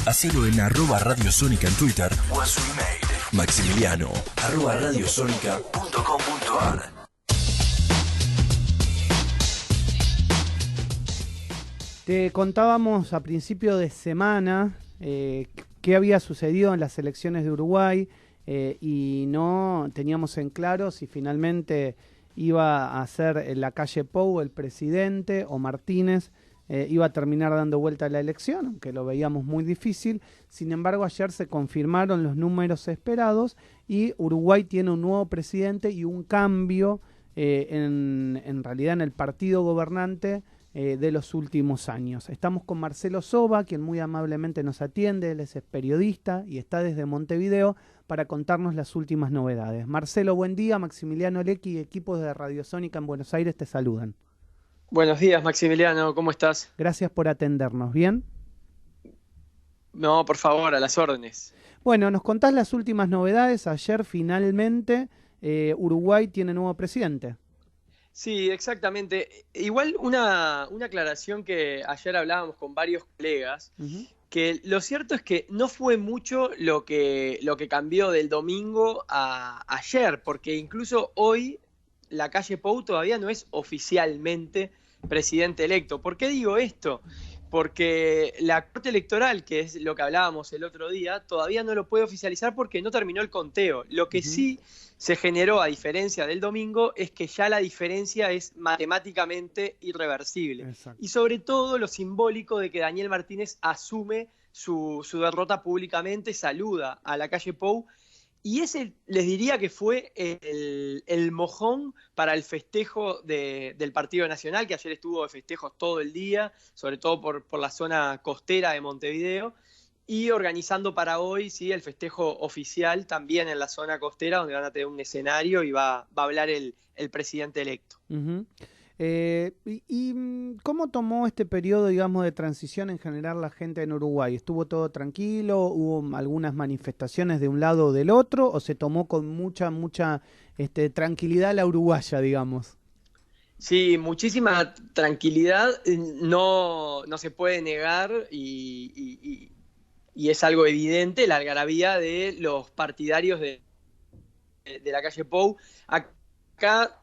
Hacelo en @radiosónica en Twitter o a su email maximiliano@radiosonica.com.ar. Te contábamos a principio de semana qué había sucedido en las elecciones de Uruguay y no teníamos en claro si finalmente iba a ser Lacalle Pou el presidente o Martínez iba a terminar dando vuelta a la elección, aunque lo veíamos muy difícil. Sin embargo, ayer se confirmaron los números esperados y Uruguay tiene un nuevo presidente y un cambio en realidad en el partido gobernante de los últimos años. Estamos con Marcelo Soba, quien muy amablemente nos atiende. Él es periodista y está desde Montevideo para contarnos las últimas novedades. Marcelo, buen día. Maximiliano Lecki y equipos de Radiosónica en Buenos Aires te saludan. Buenos días, Maximiliano, ¿cómo estás? Gracias por atendernos, ¿bien? No, por favor, a las órdenes. Bueno, nos contás las últimas novedades. Ayer finalmente Uruguay tiene nuevo presidente. Sí, exactamente. Igual una aclaración que ayer hablábamos con varios colegas, que lo cierto es que no fue mucho lo que cambió del domingo a ayer, porque incluso hoy Lacalle Pou todavía no es oficialmente presidente electo. ¿Por qué digo esto? Porque la Corte Electoral, que es lo que hablábamos el otro día, todavía no lo puede oficializar porque no terminó el conteo. Lo que sí se generó, a diferencia del domingo, es que ya la diferencia es matemáticamente irreversible. Exacto. Y sobre todo lo simbólico de que Daniel Martínez asume su derrota públicamente, saluda a Lacalle Pou. Y ese les diría que fue el mojón para el festejo del Partido Nacional, que ayer estuvo de festejos todo el día, sobre todo por la zona costera de Montevideo, y organizando para hoy sí el festejo oficial también en la zona costera, donde van a tener un escenario y va a hablar el presidente electo. ¿Cómo tomó este periodo, digamos, de transición en general la gente en Uruguay? ¿Estuvo todo tranquilo? ¿Hubo algunas manifestaciones de un lado o del otro? ¿O se tomó con mucha tranquilidad la uruguaya, digamos? Sí, muchísima tranquilidad, no se puede negar y es algo evidente la algarabía de los partidarios de Lacalle Pou. Acá,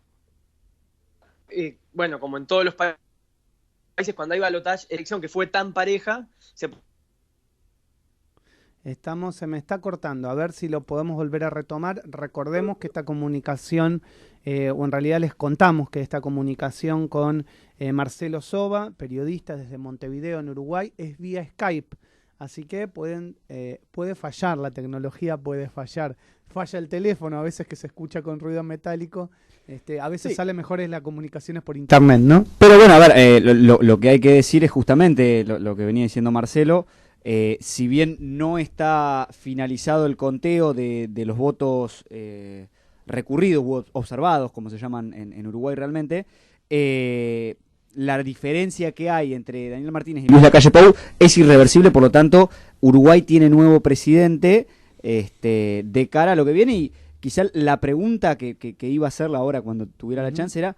bueno, como en todos los países, cuando hay balotaje, elección que fue tan pareja, se me está cortando, a ver si lo podemos volver a retomar. Recordemos que esta comunicación, o en realidad les contamos que esta comunicación con Marcelo Soba, periodista desde Montevideo en Uruguay, es vía Skype. Así que puede fallar, la tecnología puede fallar. Falla el teléfono, a veces que se escucha con ruido metálico. A veces sale mejor es la comunicación por internet, ¿no? Pero bueno, a ver, lo que hay que decir es justamente lo que venía diciendo Marcelo. Si bien no está finalizado el conteo de los votos recurridos, observados, como se llaman en Uruguay realmente, la diferencia que hay entre Daniel Martínez y Luis Lacalle Pou es irreversible, por lo tanto, Uruguay tiene nuevo presidente de cara a lo que viene, y quizá la pregunta que iba a hacerla ahora cuando tuviera la chance era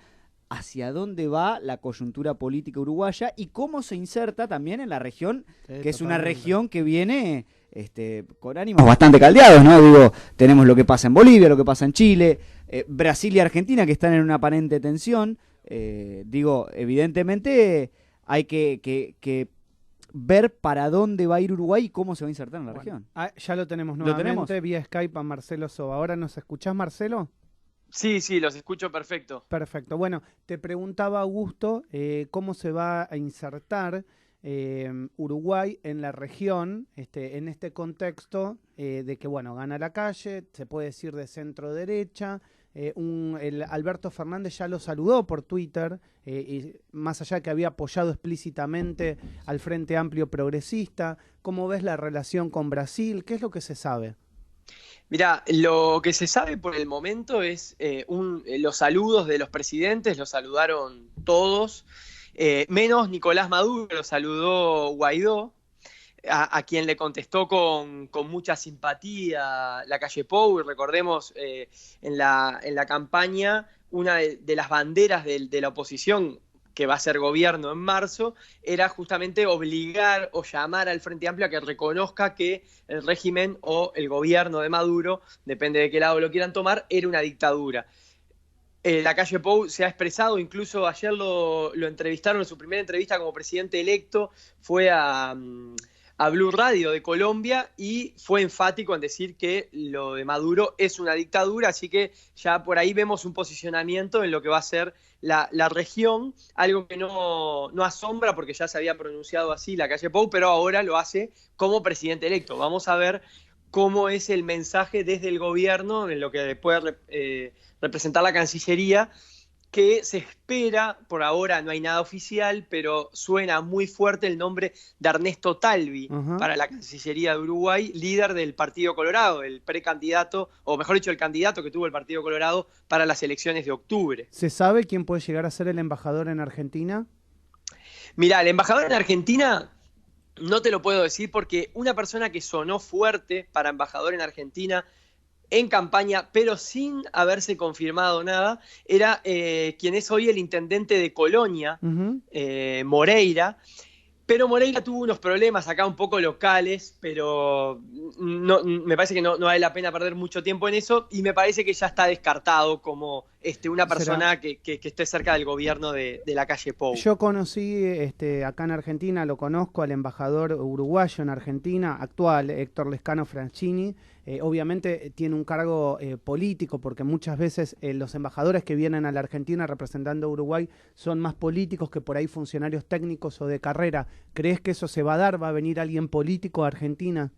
¿hacia dónde va la coyuntura política uruguaya y cómo se inserta también en la región, que es una región que viene con ánimos bastante caldeados, ¿no? Digo, tenemos lo que pasa en Bolivia, lo que pasa en Chile, Brasil y Argentina que están en una aparente tensión. Evidentemente hay que ver para dónde va a ir Uruguay y cómo se va a insertar en la región. Ya lo tenemos nuevamente vía Skype a Marcelo Soba. ¿Ahora nos escuchás, Marcelo? Sí, los escucho perfecto. Perfecto. Bueno, te preguntaba, Augusto, cómo se va a insertar Uruguay en la región, en este contexto de que, bueno, gana Lacalle, se puede decir de centro derecha. El Alberto Fernández ya lo saludó por Twitter, y más allá que había apoyado explícitamente al Frente Amplio Progresista. ¿Cómo ves la relación con Brasil? ¿Qué es lo que se sabe? Mirá, lo que se sabe por el momento es los saludos de los presidentes, los saludaron todos, menos Nicolás Maduro, lo saludó Guaidó, a quien le contestó con mucha simpatía Lacalle Pou. Y recordemos, en la campaña, una de las banderas de la oposición que va a ser gobierno en marzo, era justamente obligar o llamar al Frente Amplio a que reconozca que el régimen o el gobierno de Maduro, depende de qué lado lo quieran tomar, era una dictadura. Lacalle Pou se ha expresado, incluso ayer lo entrevistaron en su primera entrevista como presidente electo, fue a Blue Radio de Colombia y fue enfático en decir que lo de Maduro es una dictadura, así que ya por ahí vemos un posicionamiento en lo que va a ser la región, algo que no asombra porque ya se había pronunciado así Lacalle Pou, pero ahora lo hace como presidente electo. Vamos a ver cómo es el mensaje desde el gobierno en lo que puede representar la Cancillería, que se espera, por ahora no hay nada oficial, pero suena muy fuerte el nombre de Ernesto Talvi para la Cancillería de Uruguay, líder del Partido Colorado, el precandidato, o mejor dicho, el candidato que tuvo el Partido Colorado para las elecciones de octubre. ¿Se sabe quién puede llegar a ser el embajador en Argentina? Mirá, el embajador en Argentina no te lo puedo decir porque una persona que sonó fuerte para embajador en Argentina en campaña, pero sin haberse confirmado nada, era quien es hoy el intendente de Colonia, Moreira. Pero Moreira tuvo unos problemas acá un poco locales, pero me parece que no vale la pena perder mucho tiempo en eso, y me parece que ya está descartado como una persona que esté cerca del gobierno de Lacalle Pou. Yo conocí acá en Argentina, lo conozco al embajador uruguayo en Argentina, actual, Héctor Lescano Franchini. Obviamente tiene un cargo político, porque muchas veces los embajadores que vienen a la Argentina representando a Uruguay son más políticos que por ahí funcionarios técnicos o de carrera. ¿Crees que eso se va a dar? ¿Va a venir alguien político a Argentina?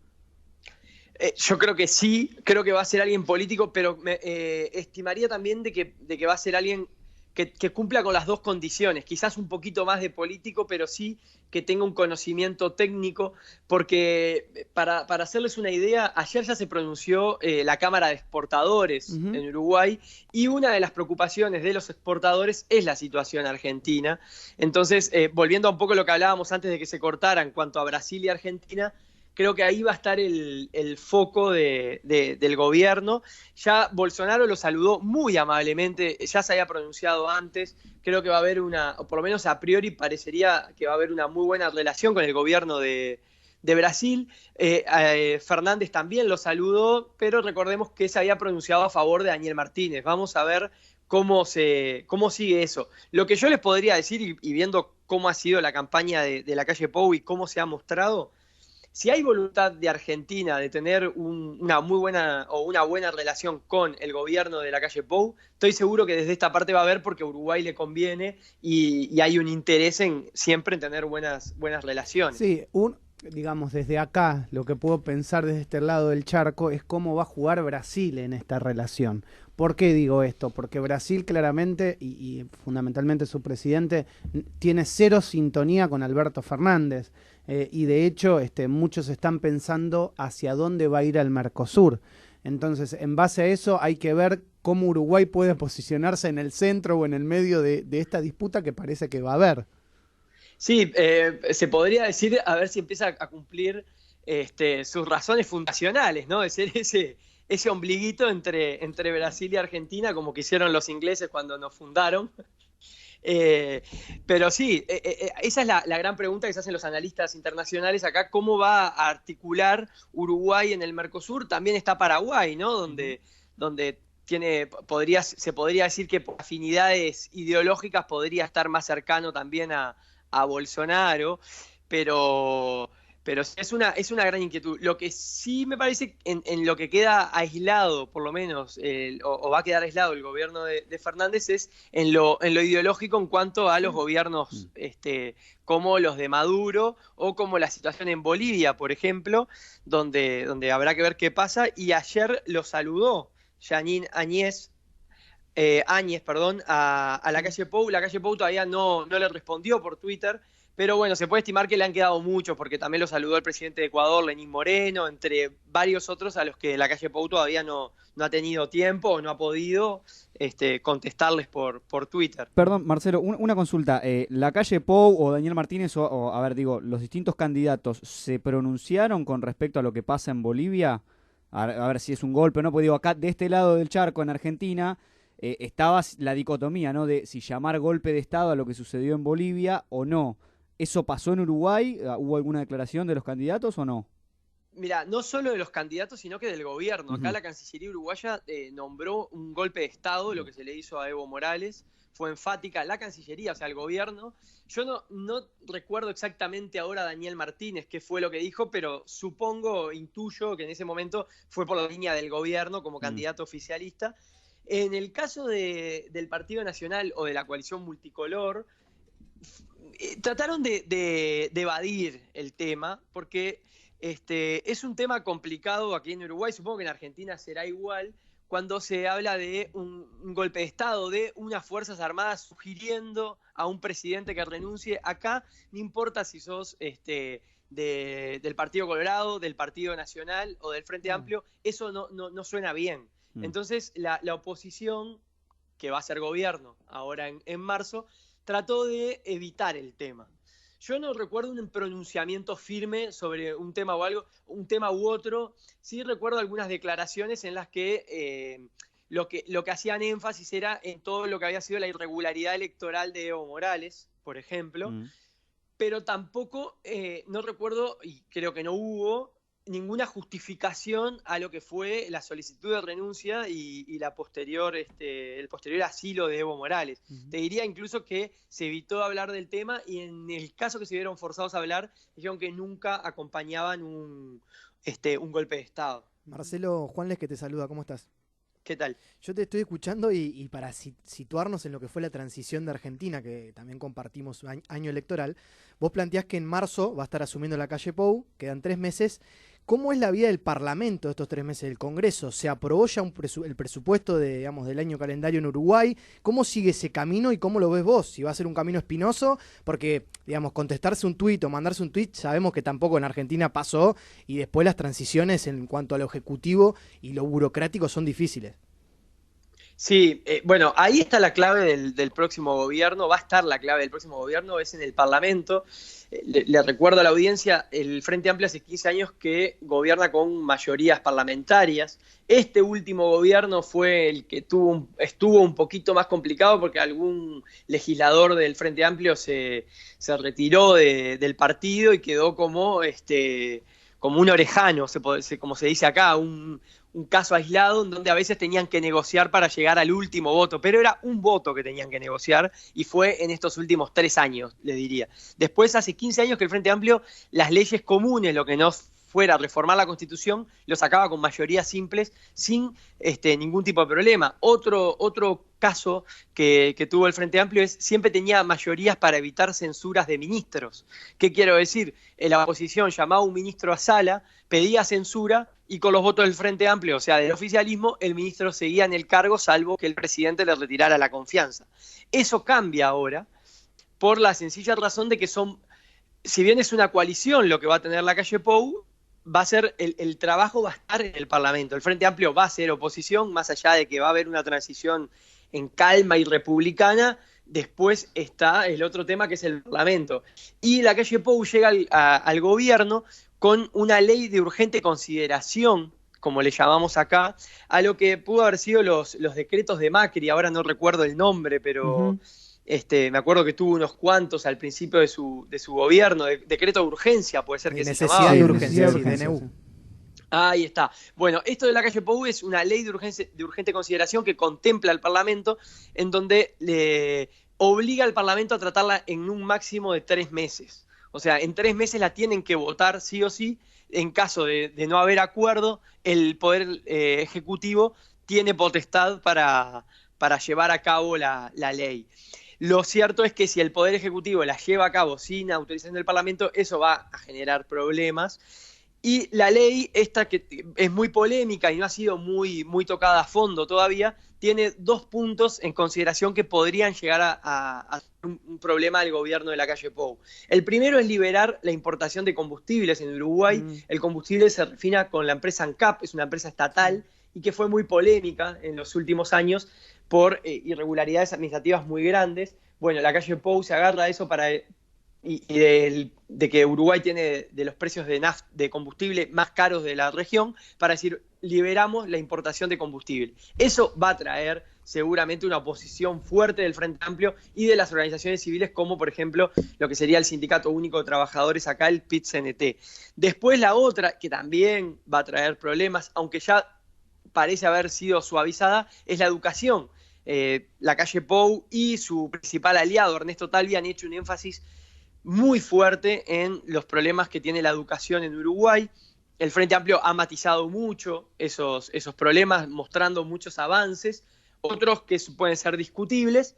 Yo creo que sí, creo que va a ser alguien político, pero estimaría también de que va a ser alguien que cumpla con las dos condiciones, quizás un poquito más de político, pero sí que tenga un conocimiento técnico, porque para hacerles una idea, ayer ya se pronunció la Cámara de Exportadores en Uruguay, y una de las preocupaciones de los exportadores es la situación argentina. Entonces, volviendo a un poco a lo que hablábamos antes de que se cortara en cuanto a Brasil y Argentina, creo que ahí va a estar el foco del gobierno. Ya Bolsonaro lo saludó muy amablemente, ya se había pronunciado antes. Creo que va a haber o por lo menos a priori parecería que va a haber una muy buena relación con el gobierno de Brasil. Fernández también lo saludó, pero recordemos que se había pronunciado a favor de Daniel Martínez. Vamos a ver cómo sigue eso. Lo que yo les podría decir, y viendo cómo ha sido la campaña de Lacalle Pou y cómo se ha mostrado, si hay voluntad de Argentina de tener una muy buena o una buena relación con el gobierno de Lacalle Pou, estoy seguro que desde esta parte va a haber, porque a Uruguay le conviene y hay un interés siempre en tener buenas relaciones. Sí, digamos, desde acá, lo que puedo pensar desde este lado del charco es cómo va a jugar Brasil en esta relación. ¿Por qué digo esto? Porque Brasil claramente, y fundamentalmente su presidente, tiene cero sintonía con Alberto Fernández. Y de hecho muchos están pensando hacia dónde va a ir el Mercosur. Entonces, en base a eso hay que ver cómo Uruguay puede posicionarse en el centro o en el medio de esta disputa que parece que va a haber. Sí, se podría decir, a ver si empieza a cumplir sus razones fundacionales, ¿no? De ser ese ombliguito entre Brasil y Argentina, como que hicieron los ingleses cuando nos fundaron. Pero sí, esa es la gran pregunta que se hacen los analistas internacionales acá: ¿cómo va a articular Uruguay en el Mercosur? También está Paraguay, ¿no? Donde se podría decir que por afinidades ideológicas podría estar más cercano también a Bolsonaro, pero es una gran inquietud. Lo que sí me parece, en lo que queda aislado, por lo menos, o va a quedar aislado el gobierno de Fernández, es en lo ideológico en cuanto a los gobiernos como los de Maduro o como la situación en Bolivia, por ejemplo, donde habrá que ver qué pasa. Y ayer lo saludó Jeanine Áñez, a Lacalle Pou. Lacalle Pou todavía no le respondió por Twitter, pero bueno, se puede estimar que le han quedado muchos, porque también lo saludó el presidente de Ecuador, Lenín Moreno, entre varios otros a los que Lacalle Pou todavía no ha tenido tiempo o no ha podido contestarles por Twitter. Perdón, Marcelo, una consulta. ¿Lacalle Pou o Daniel Martínez, los distintos candidatos, se pronunciaron con respecto a lo que pasa en Bolivia? A ver si es un golpe o no, porque digo, acá de este lado del charco, en Argentina, estaba la dicotomía, ¿no? De si llamar golpe de Estado a lo que sucedió en Bolivia o no. ¿Eso pasó en Uruguay? ¿Hubo alguna declaración de los candidatos o no? Mira, no solo de los candidatos, sino que del gobierno. Acá la Cancillería uruguaya nombró un golpe de Estado, lo que se le hizo a Evo Morales. Fue enfática la Cancillería, o sea, el gobierno. Yo no recuerdo exactamente ahora a Daniel Martínez qué fue lo que dijo, pero intuyo que en ese momento fue por la línea del gobierno como candidato oficialista. En el caso del Partido Nacional o de la coalición multicolor, trataron de evadir el tema, porque es un tema complicado aquí en Uruguay, supongo que en Argentina será igual, cuando se habla de un golpe de Estado, de unas Fuerzas Armadas sugiriendo a un presidente que renuncie. Acá no importa si sos del Partido Colorado, del Partido Nacional o del Frente Amplio, eso no suena bien. Entonces la oposición, que va a ser gobierno ahora en marzo, trató de evitar el tema. Yo no recuerdo un pronunciamiento firme sobre un tema o algo, un tema u otro. Sí recuerdo algunas declaraciones en las que lo que hacían énfasis era en todo lo que había sido la irregularidad electoral de Evo Morales, por ejemplo. Pero tampoco, no recuerdo, y creo que no hubo, ninguna justificación a lo que fue la solicitud de renuncia y el posterior asilo de Evo Morales. Te diría incluso que se evitó hablar del tema, y en el caso que se vieron forzados a hablar, dijeron que nunca acompañaban un golpe de Estado. Marcelo, Juanles que te saluda, ¿cómo estás? ¿Qué tal? Yo te estoy escuchando y para situarnos en lo que fue la transición de Argentina, que también compartimos año electoral, vos planteás que en marzo va a estar asumiendo la calle Pou, quedan 3 meses. ¿Cómo es la vida del Parlamento estos 3 meses del Congreso? ¿Se aprobó ya el presupuesto del año calendario en Uruguay? ¿Cómo sigue ese camino y cómo lo ves vos? Si va a ser un camino espinoso, porque, contestarse un tuit o mandarse un tuit, sabemos que tampoco en Argentina pasó, y después las transiciones en cuanto a lo ejecutivo y lo burocrático son difíciles. Sí, bueno, ahí está la clave del próximo gobierno, va a estar la clave del próximo gobierno, es en el Parlamento. Le recuerdo a la audiencia, el Frente Amplio hace 15 años que gobierna con mayorías parlamentarias. Este último gobierno fue el que estuvo un poquito más complicado, porque algún legislador del Frente Amplio se retiró del partido y quedó como un orejano, como se dice acá, un caso aislado en donde a veces tenían que negociar para llegar al último voto, pero era un voto que tenían que negociar, y fue en estos últimos 3 años, le diría. Después, hace 15 años que el Frente Amplio, las leyes comunes, lo que no fuera reformar la Constitución, lo sacaba con mayorías simples, sin ningún tipo de problema. Otro caso que tuvo el Frente Amplio es siempre tenía mayorías para evitar censuras de ministros. ¿Qué quiero decir? La oposición llamaba a un ministro a sala, pedía censura, y con los votos del Frente Amplio, o sea, del oficialismo, el ministro seguía en el cargo, salvo que el presidente le retirara la confianza. Eso cambia ahora, por la sencilla razón de que si bien es una coalición lo que va a tener la calle Pou, va a ser el trabajo va a estar en el Parlamento. El Frente Amplio va a ser oposición, más allá de que va a haber una transición en calma y republicana. Después está el otro tema, que es el Parlamento. Y la calle Pou llega al gobierno con una ley de urgente consideración, como le llamamos acá, a lo que pudo haber sido los decretos de Macri. Ahora no recuerdo el nombre, pero me acuerdo que tuvo unos cuantos al principio de su gobierno, decreto de urgencia, puede ser que se llamaba. Necesidad de urgencia, sí, DNU. Ahí está. Bueno, esto de la calle Pou es una ley de urgente consideración que contempla al Parlamento, en donde le obliga al Parlamento a tratarla en un máximo de 3 meses. O sea, en 3 meses la tienen que votar sí o sí. En caso de no haber acuerdo, el Poder Ejecutivo tiene potestad para llevar a cabo la ley. Lo cierto es que si el Poder Ejecutivo la lleva a cabo sin autorización del Parlamento, eso va a generar problemas. Y la ley esta, que es muy polémica y no ha sido muy tocada a fondo todavía, tiene 2 puntos en consideración que podrían llegar a un problema del gobierno de la calle Pou. El primero es liberar la importación de combustibles en Uruguay. El combustible se refina con la empresa ANCAP, es una empresa estatal, y que fue muy polémica en los últimos años por irregularidades administrativas muy grandes. Bueno, la calle Pou se agarra a eso de que Uruguay tiene de los precios de combustible más caros de la región, para decir, liberamos la importación de combustible. Eso va a traer seguramente una oposición fuerte del Frente Amplio y de las organizaciones civiles, como por ejemplo lo que sería el Sindicato Único de Trabajadores acá, el PIT-CNT. Después la otra, que también va a traer problemas, aunque ya parece haber sido suavizada, es la educación. La calle Pou y su principal aliado, Ernesto Talvi, han hecho un énfasis muy fuerte en los problemas que tiene la educación en Uruguay. El Frente Amplio ha matizado mucho esos problemas, mostrando muchos avances, otros que pueden ser discutibles.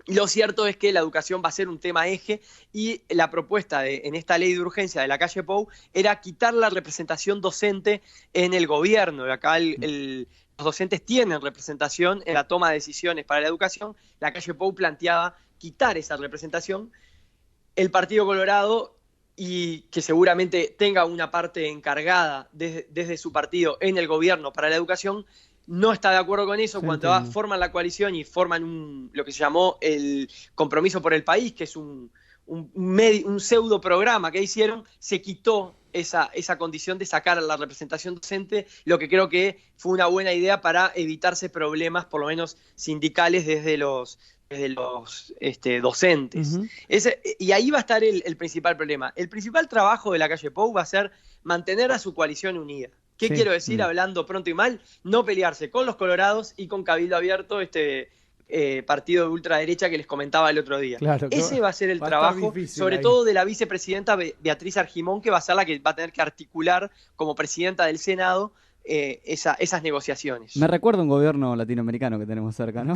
Lo cierto es que la educación va a ser un tema eje y la propuesta en esta ley de urgencia de la calle Pou era quitar la representación docente en el gobierno. Acá los docentes tienen representación en la toma de decisiones para la educación. La calle Pou planteaba quitar esa representación. El Partido Colorado, y que seguramente tenga una parte encargada desde su partido en el gobierno para la educación, no está de acuerdo con eso. Cuando forman la coalición y forman lo que se llamó el Compromiso por el País, que es un pseudo programa que hicieron, se quitó esa condición de sacar a la representación docente, lo que creo que fue una buena idea para evitarse problemas, por lo menos sindicales, desde los docentes. Uh-huh. Y ahí va a estar el principal problema. El principal trabajo de la calle Pou va a ser mantener a su coalición unida. ¿Qué quiero decir, hablando pronto y mal? No pelearse con los colorados y con Cabildo Abierto, partido de ultraderecha que les comentaba el otro día. Claro, ese va a ser el trabajo, sobre todo de la vicepresidenta Beatriz Argimón, que va a ser la que va a tener que articular como presidenta del Senado esas negociaciones. Me recuerda un gobierno latinoamericano que tenemos cerca, ¿no?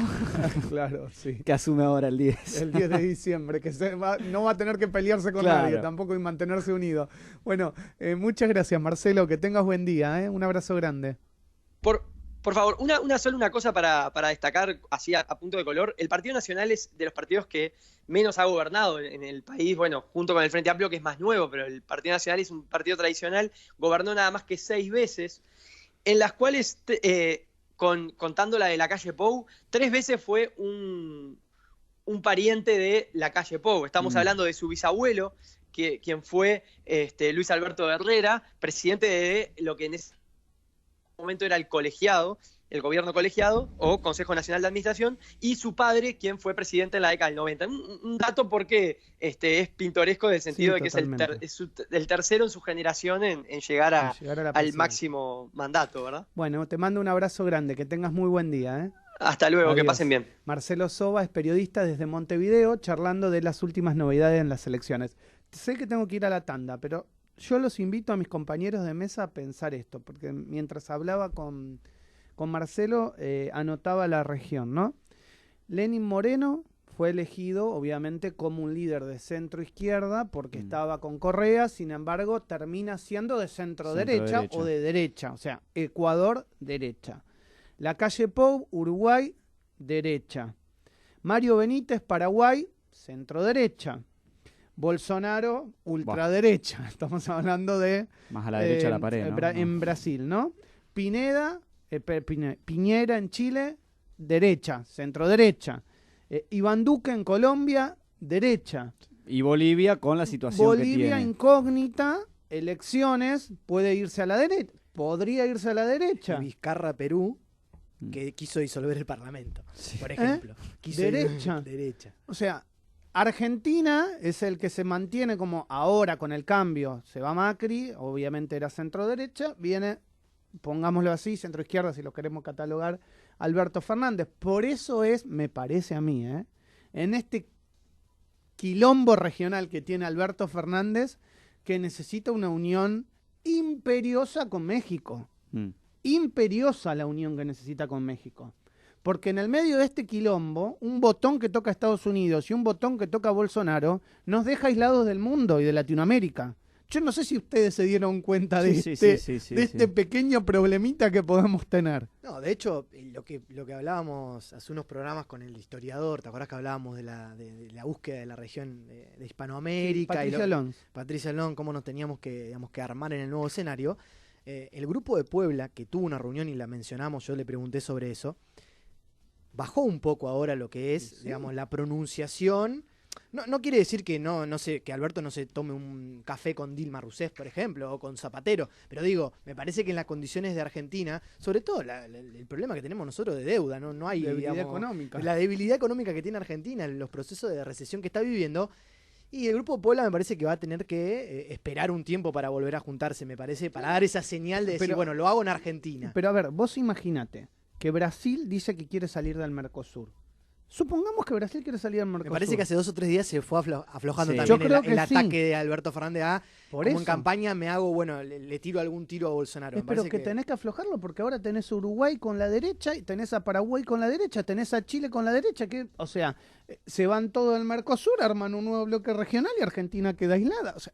Claro, sí. Que asume ahora el 10. El 10 de diciembre, que no va a tener que pelearse con nadie, tampoco, y mantenerse unido. Bueno, muchas gracias, Marcelo, que tengas buen día, un abrazo grande. Por favor, solo una cosa para destacar, así a punto de color. El Partido Nacional es de los partidos que menos ha gobernado en el país, bueno, junto con el Frente Amplio, que es más nuevo, pero el Partido Nacional es un partido tradicional, gobernó nada más que 6 veces, en las cuales, contando la de la calle Pou, 3 veces fue un pariente de la calle Pou. Estamos hablando de su bisabuelo, quien fue Luis Alberto Herrera, presidente de lo que en ese momento era el gobierno colegiado o Consejo Nacional de Administración, y su padre, quien fue presidente en la década del 90. Un dato porque es pintoresco en el sentido de que es el tercero en su generación en llegar al máximo mandato, ¿verdad? Bueno, te mando un abrazo grande, que tengas muy buen día. Hasta luego, adiós. Que pasen bien. Marcelo Sova es periodista desde Montevideo, charlando de las últimas novedades en las elecciones. Sé que tengo que ir a la tanda, pero yo los invito a mis compañeros de mesa a pensar esto, porque mientras hablaba con Marcelo, anotaba la región, ¿no? Lenín Moreno fue elegido, obviamente, como un líder de centro-izquierda, porque estaba con Correa, sin embargo, termina siendo de centro-derecha o de derecha, o sea, Ecuador, derecha. La calle Pou, Uruguay, derecha. Mario Benítez, Paraguay, centro-derecha. Bolsonaro, ultraderecha. Estamos hablando de... Más a la derecha de la pared, ¿no? En Brasil, ¿no? Piñera en Chile, derecha, centro-derecha. Iván Duque en Colombia, derecha. Y Bolivia con la situación que tiene. Bolivia incógnita, elecciones, puede irse a la derecha. Podría irse a la derecha. Y Vizcarra, Perú, que quiso disolver el Parlamento, por ejemplo. Derecha. O sea, Argentina es el que se mantiene como ahora con el cambio. Se va Macri, obviamente era centro-derecha, viene, pongámoslo así, centro-izquierda si lo queremos catalogar, Alberto Fernández. Por eso me parece a mí, en este quilombo regional que tiene Alberto Fernández, que necesita una unión imperiosa con México. Imperiosa la unión que necesita con México. Porque en el medio de este quilombo, un botón que toca Estados Unidos y un botón que toca Bolsonaro nos deja aislados del mundo y de Latinoamérica. Yo no sé si ustedes se dieron cuenta de este pequeño problemita que podemos tener. No, de hecho, lo que hablábamos hace unos programas con el historiador, ¿te acordás que hablábamos de la búsqueda de la región de Hispanoamérica? Patricia Long, cómo nos teníamos que armar en el nuevo escenario. El grupo de Puebla, que tuvo una reunión y la mencionamos, yo le pregunté sobre eso, bajó un poco ahora lo que es, digamos, la pronunciación No quiere decir que no sé, que Alberto no se tome un café con Dilma Rousseff, por ejemplo, o con Zapatero, pero digo, me parece que en las condiciones de Argentina, sobre todo el problema que tenemos nosotros de deuda, no hay Debilidad digamos, económica. la debilidad económica que tiene Argentina, los procesos de recesión que está viviendo, y el Grupo Puebla me parece que va a tener que esperar un tiempo para volver a juntarse, me parece, para dar esa señal de decir, bueno, lo hago en Argentina. Pero a ver, vos imagínate que Brasil dice que quiere salir del Mercosur. Supongamos que Brasil quiere salir del Mercosur. Me parece que hace 2 o 3 días se fue aflojando Sí. también Yo creo que el sí. ataque de Alberto Fernández a, Por como eso. en campaña me hago, bueno, le tiro algún tiro a Bolsonaro. Me Pero parece que tenés que aflojarlo porque ahora tenés a Uruguay con la derecha y tenés a Paraguay con la derecha, tenés a Chile con la derecha, o sea, se van todo el Mercosur, arman un nuevo bloque regional y Argentina queda aislada. O sea,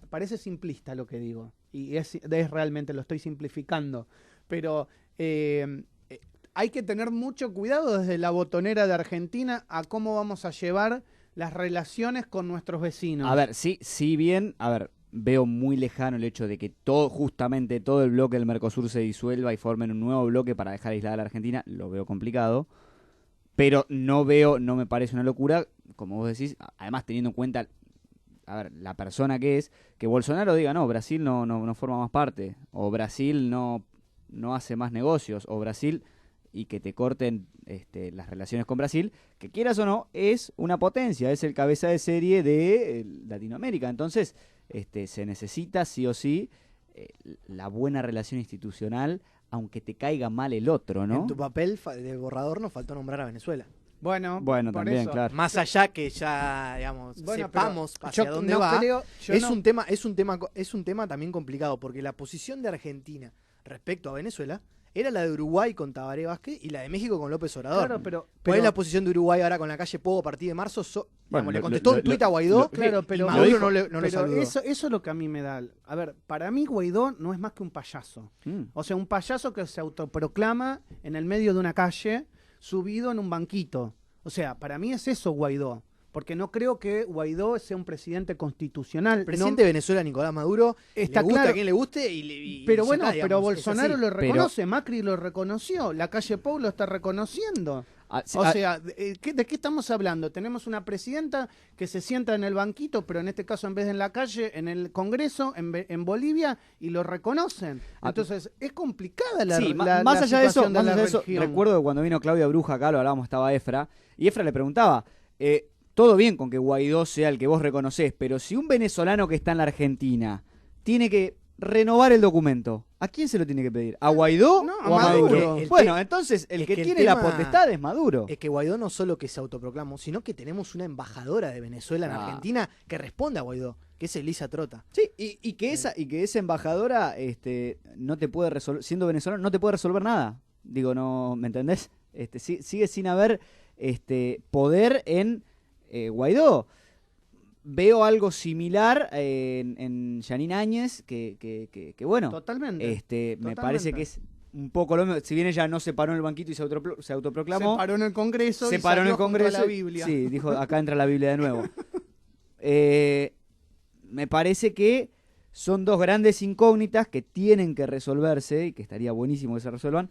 parece simplista lo que digo y es realmente, lo estoy simplificando, pero hay que tener mucho cuidado desde la botonera de Argentina a cómo vamos a llevar las relaciones con nuestros vecinos. A ver, sí bien, veo muy lejano el hecho de que justamente todo el bloque del Mercosur se disuelva y formen un nuevo bloque para dejar aislada a la Argentina, lo veo complicado, pero no me parece una locura, como vos decís, además teniendo en cuenta, la persona que es, que Bolsonaro diga, no, Brasil no forma más parte, o Brasil no hace más negocios, o Brasil, y que te corten las relaciones con Brasil, que quieras o no, es una potencia, es el cabeza de serie de Latinoamérica. Entonces, se necesita sí o sí la buena relación institucional, aunque te caiga mal el otro, ¿no? En tu papel de borrador nos faltó nombrar a Venezuela. Bueno, Bueno, por también, eso. claro. Más allá que ya, digamos, Bueno, sepamos pero hacia yo dónde no va, creo- yo es no- un tema también complicado, porque la posición de Argentina respecto a Venezuela era la de Uruguay con Tabaré Vázquez y la de México con López Obrador. Claro, pero ¿Cuál es la posición de Uruguay ahora con la calle Pogo a partir de marzo? Bueno, Le lo- contestó lo- un tuit lo- a Guaidó, claro, pero y Maduro dijo- no lo pero saludó. eso es lo que a mí me da. A ver, para mí Guaidó no es más que un payaso. O sea, un payaso que se autoproclama en el medio de una calle, subido en un banquito. O sea, para mí es eso Guaidó. Porque no creo que Guaidó sea un presidente constitucional. El presidente de Venezuela, Nicolás Maduro, Está le gusta claro. a quien le guste Pero ya bueno, está, pero digamos, es Bolsonaro así. lo reconoce, Macri lo reconoció, la calle Pou lo está reconociendo. O sea, ¿de qué estamos hablando? Tenemos una presidenta que se sienta en el banquito, pero en este caso en vez de en la calle, en el Congreso, en Bolivia, y lo reconocen. Entonces, es complicada la Sí, la- más la allá de eso, situación más allá la de eso, región. recuerdo que cuando vino Claudia Bruja acá, lo hablábamos, estaba Efra, y Efra le preguntaba, todo bien con que Guaidó sea el que vos reconocés, pero si un venezolano que está en la Argentina tiene que renovar el documento, ¿a quién se lo tiene que pedir? ¿A Guaidó No, o a a Maduro? Maduro. Bueno, entonces el es que que el tiene la tema- potestad es Maduro. Es que Guaidó no solo que se autoproclamó, sino que tenemos una embajadora de Venezuela en Ah. Argentina que responde a Guaidó, que es Elisa Trota. Sí, y que esa embajadora no te puede resolver, siendo venezolano, no te puede resolver nada. Digo, no, ¿me entendés? Sigue sin haber poder en Guaidó. Veo algo similar en Yanine Áñez, que bueno, Totalmente. me Totalmente. parece que es un poco lo mismo. Si bien ella no se paró en el banquito y se autoproclamó, Se paró en el Congreso se y paró en salió el junto a Congreso. la Biblia. Sí, dijo, acá entra la Biblia de nuevo. Me parece que son dos grandes incógnitas que tienen que resolverse y que estaría buenísimo que se resuelvan,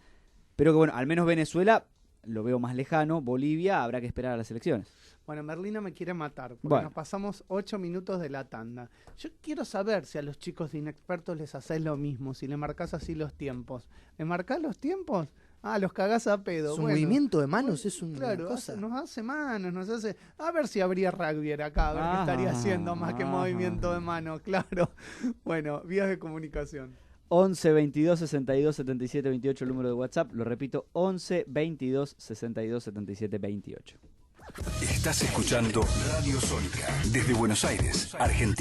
pero que bueno, al menos Venezuela lo veo más lejano, Bolivia habrá que esperar a las elecciones. Bueno, Merlina me quiere matar, porque Bueno. nos pasamos 8 minutos de la tanda. Yo quiero saber si a los chicos de Inexpertos les hacés lo mismo, si le marcás así los tiempos. ¿Le marcás los tiempos? Ah, los cagás a pedo. Su Bueno. movimiento de manos es una Claro, cosa. nos hace manos, nos hace... A ver si habría rugby acá, a ver qué estaría haciendo más que movimiento de manos, claro. Bueno, vías de comunicación. 11 22 62 77 28 el número de WhatsApp, lo repito, 11 22 62 77 28. Estás escuchando Radio Sónica desde Buenos Aires, Argentina.